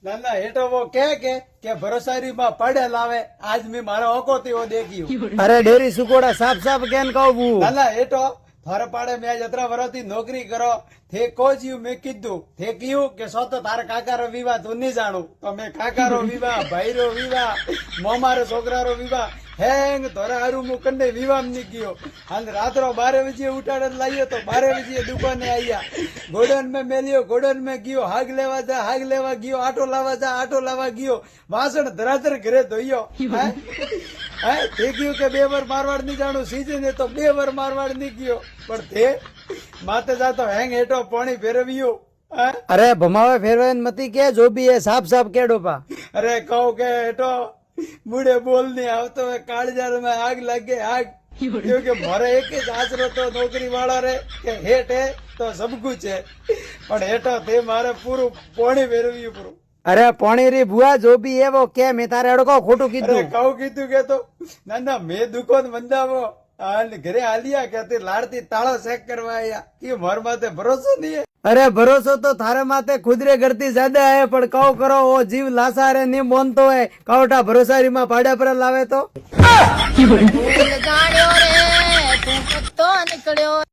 ના ના હેઠો वो કે ભરોસારી માં પડે લાવે આજ મેં મારો ઓકો તેવો દેખ્યું અરે ડેરી સુકોડા સાફ સાફ કેમ કહું ના ના હેઠો થારે પાડે મેં આજ અતરા વરસથી નોકરી કરો થે કોચ્યું મેં કીધું થે કીધું કે સો તો તારે કાકારો વિવાહ તું નહીં જાણું તો મેં કાકારો વિવાહ ભાઈરો વિવાહ મોમારો છોકરારો વિવાહ હેંગ તોરા હારું હું કંડે વિવાહ ની ગયો અને રાત્રો 12 વાગે ઉઠાડે લાવ્યો તો 12 વાગે દુકાને આવ્યા ગોડન મેં મેલ્યો ગોડન મેં ગયો હાગ લેવા ગયો આટો લાવવા ગયો વાસણ ધરાધર ઘરે ધોયો હે તે ગયું કે 2 વાર મારવાડ નહીં જાણું સીઝન તો 2 વાર મારવાડ નહીં ગયો પણ તે માતે જાતો હેંગ હેઠો પાણી ફેરવ્યું અરે ભમાવે ફેરવે મતી કે જો બી એ સાફ સાફ કેડો પા અરે કહું કે હેઠો મુડે બોલ નહીં આવતો કાળજાર માં આગ લાગે આગ क्योंकि मारे एक જ આશરો તો નોકરી વાળા રે કે હેઠ હે તો સબકું છે પણ હેઠો તે મારે પૂરું પાણી ફેરવ્યું પૂરું અરે પોણી રી ભુआ जो भी है वो क्या मैं तारे अड़को खोटू અરે कीधું કહું કીધું કે તો ના ના મેં દુકાન બંધાવો અને ઘરે આલિયા કે લાડતી તાળો ચેક કરવા આયા કે માર માથે ભરોસો નહીં હે अरे भरोसो तो थारे माथे खुदरे करती ज्यादा है पर कहो करो वो जीव लासा रे नहीं मोनतो है कहोटा भरोसारी में पाड़ा पर लावे तो ફૂલ જાણ્યો રે તું કતો નીકળ્યો